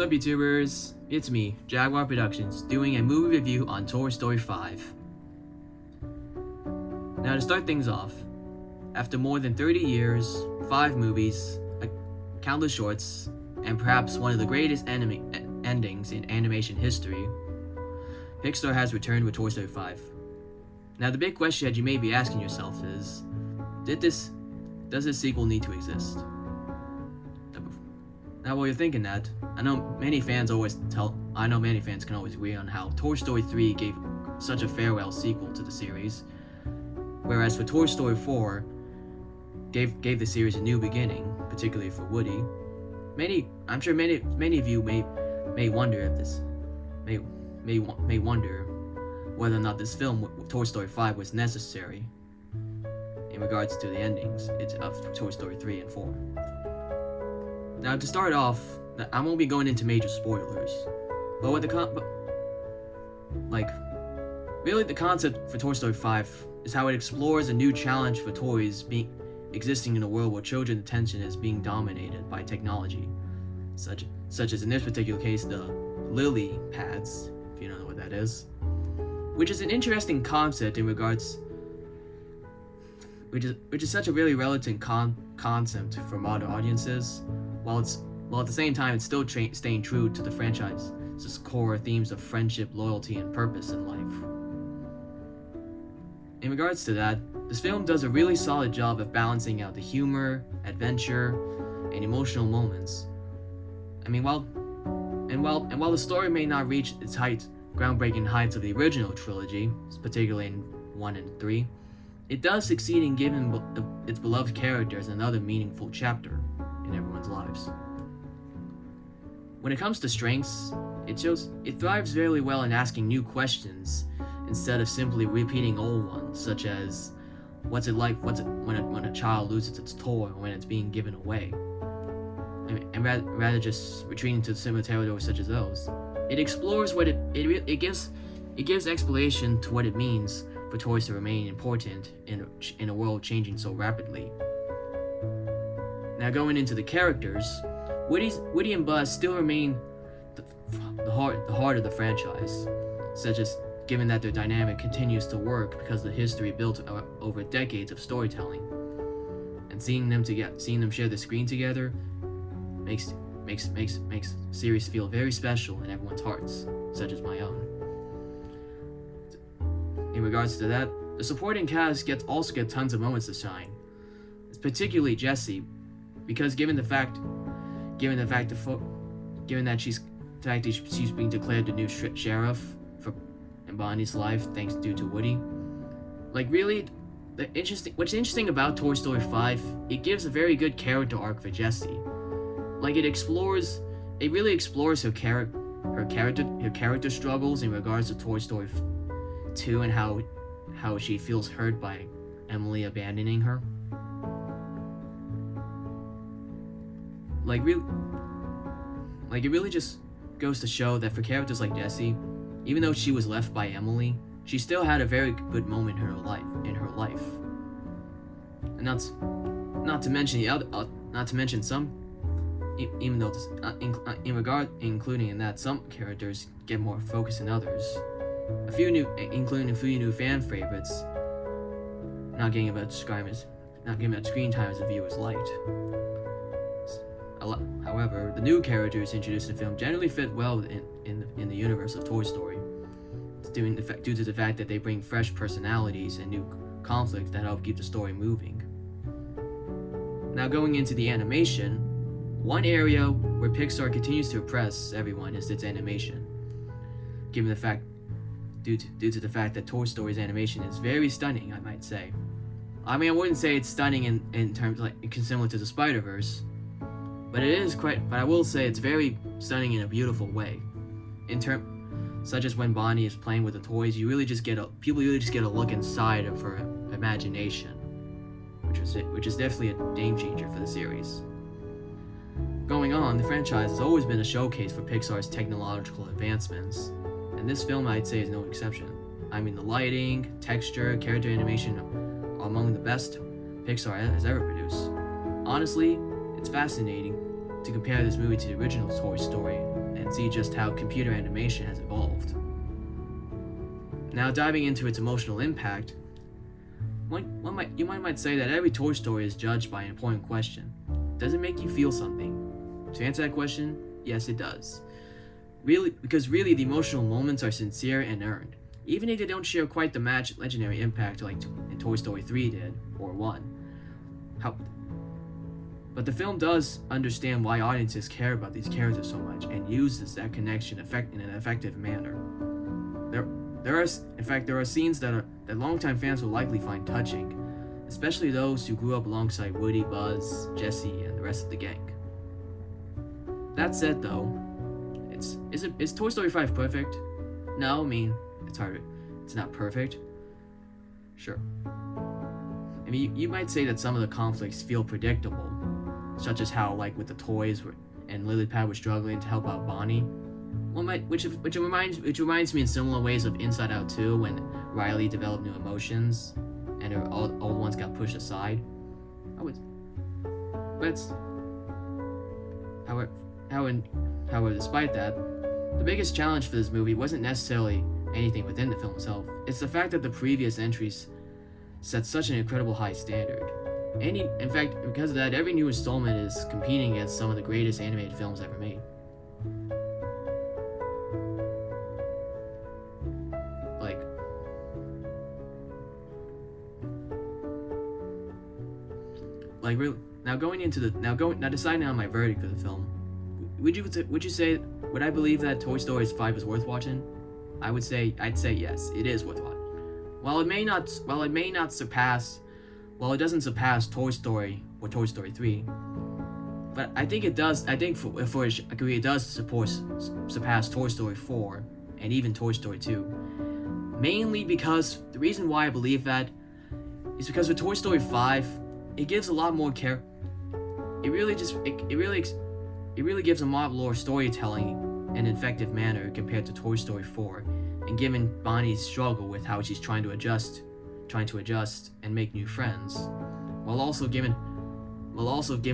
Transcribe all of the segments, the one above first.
up, YouTubers? It's me, Jaguar Productions, doing a movie review on Toy Story 5. Now, to start things off, after more than 30 years, 5 movies, countless shorts, and perhaps one of the greatest endings in animation history, Pixar has returned with Toy Story 5. Now, the big question that you may be asking yourself is, does this sequel need to exist? Now, while you're thinking that, I know many fans can always agree on how Toy Story 3 gave such a farewell sequel to the series, whereas for Toy Story 4 gave the series a new beginning, particularly for Woody. I'm sure many of you may wonder whether or not this film, Toy Story 5, was necessary in regards to the endings of Toy Story 3 and 4. Now, to start off, I won't be going into major spoilers, but the concept for Toy Story 5 is how it explores a new challenge for toys existing in a world where children's attention is being dominated by technology, such as in this particular case the Lily Pads, if you don't know what that is, which is an interesting concept in regards, which is such a really relevant concept for modern audiences, while at the same time it's still staying true to the franchise's core themes of friendship, loyalty, and purpose in life. In regards to that, this film does a really solid job of balancing out the humor, adventure, and emotional moments. While the story may not reach its groundbreaking heights of the original trilogy, particularly in 1 and 3, it does succeed in giving its beloved characters another meaningful chapter in everyone's lives. When it comes to strengths, it thrives very well in asking new questions instead of simply repeating old ones, such as what's it when a child loses its toy or when it's being given away, and rather just retreating to similar territories such as those. It explores it gives explanation to what it means for toys to remain important in a world changing so rapidly. Now, going into the characters, Woody and Buzz still remain the heart of the franchise, such as given that their dynamic continues to work because of the history built over decades of storytelling, and seeing them share the screen together makes the series feel very special in everyone's hearts, such as my own. In regards to that, the supporting cast also get tons of moments to shine. It's particularly Jessie, because given that she's being declared the new sheriff in Bonnie's life thanks due to Woody. What's interesting about Toy Story 5, it gives a very good character arc for Jessie. It really explores her character struggles in regards to Toy Story 2 and how she feels hurt by Emily abandoning her. It really just goes to show that for characters like Jessie, even though she was left by Emily, she still had a very good moment in her life. And not to mention some, even though including in that some characters get more focus than others. Including a few new fan favorites, not getting about screen time as the viewers liked. However, the new characters introduced in the film generally fit well in the universe of Toy Story, due to the fact that they bring fresh personalities and new conflicts that help keep the story moving. Now, going into the animation, one area where Pixar continues to impress everyone is its animation. Due to the fact that Toy Story's animation is very stunning, I might say. I wouldn't say it's stunning in terms similar to the Spider-Verse, but I will say it's very stunning in a beautiful way. Such as when Bonnie is playing with the toys, people really just get a look inside of her imagination, which is definitely a game changer for the series. Going on, the franchise has always been a showcase for Pixar's technological advancements, and this film, I'd say, is no exception. The lighting, texture, character animation are among the best Pixar has ever produced. Honestly, it's fascinating to compare this movie to the original Toy Story and see just how computer animation has evolved. Now, diving into its emotional impact, you might say that every Toy Story is judged by an important question. Does it make you feel something? To answer that question, yes, it does. Because really, the emotional moments are sincere and earned, even if they don't share quite the legendary impact like in Toy Story 3 did, or 1. But the film does understand why audiences care about these characters so much and uses that connection in an effective manner. There are scenes that longtime fans will likely find touching, especially those who grew up alongside Woody, Buzz, Jessie, and the rest of the gang. That said, though, is Toy Story 5 perfect? No, I mean, it's not perfect. Sure. I mean, you might say that some of the conflicts feel predictable, such as how, like with the toys, and Lily Pad was struggling to help out Bonnie. Which reminds me in similar ways of Inside Out 2, when Riley developed new emotions, and her old ones got pushed aside. However, despite that, the biggest challenge for this movie wasn't necessarily anything within the film itself. It's the fact that the previous entries set such an incredible high standard. In fact, because of that, every new installment is competing against some of the greatest animated films ever made. Now deciding on my verdict for the film, would I believe that Toy Story 5 is worth watching? I'd say yes, it is worth watching. While it doesn't surpass Toy Story or Toy Story 3, but I think it does. I think it does surpass Toy Story 4 and even Toy Story 2. Mainly because the reason why I believe that is because with Toy Story 5, it gives a lot more care. It really gives a lot more storytelling in an effective manner compared to Toy Story 4, and given Bonnie's struggle with how she's trying to adjust and make new friends, while also given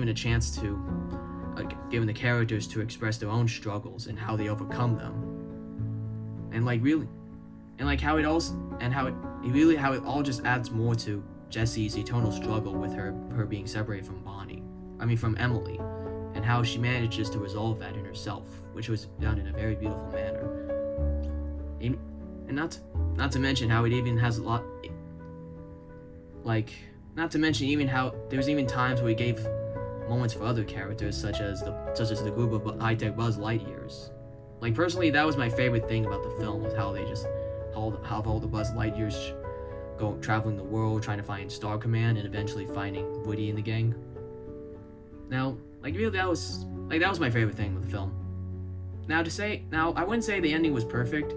a chance to given the characters to express their own struggles and how they overcome them, how it all just adds more to Jessie's eternal struggle with her being separated from Emily, and how she manages to resolve that in herself, which was done in a very beautiful manner. And not to mention how it even has a lot, not to mention even how there's even times where he gave moments for other characters, such as the group of high-tech Buzz Lightyears. Personally, that was my favorite thing about the film, was how all the Buzz Lightyears go traveling the world trying to find Star Command and eventually finding Woody and the gang. Now, that was my favorite thing with the film. Now, I wouldn't say the ending was perfect,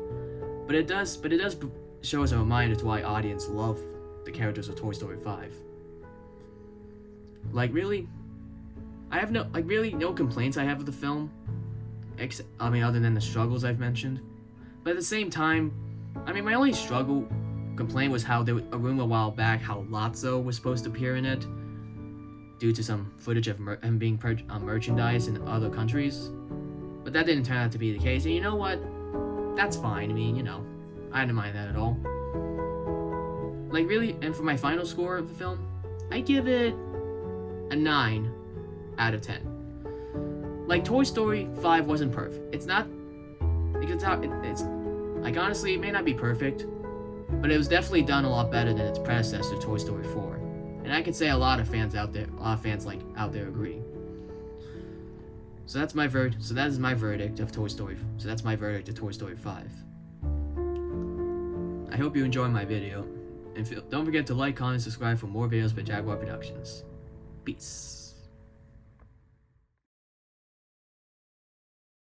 but it does show us a reminder to why audience love the characters of Toy Story 5. I have no complaints I have with the film, other than the struggles I've mentioned. But at the same time, my only complaint was how there was a rumor a while back how Lotso was supposed to appear in it, due to some footage of him being merchandise in other countries. But that didn't turn out to be the case, and you know what? That's fine. I didn't mind that at all. And for my final score of the film, I give it a 9 out of 10. Toy Story 5 wasn't perfect. It's not. Honestly, it may not be perfect, but it was definitely done a lot better than its predecessor, Toy Story 4. And I can say a lot of fans out there agree. So that is my verdict of Toy Story. So that's my verdict of Toy Story 5. I hope you enjoyed my video, and don't forget to like, comment, subscribe for more videos by Jaguar Productions. Peace.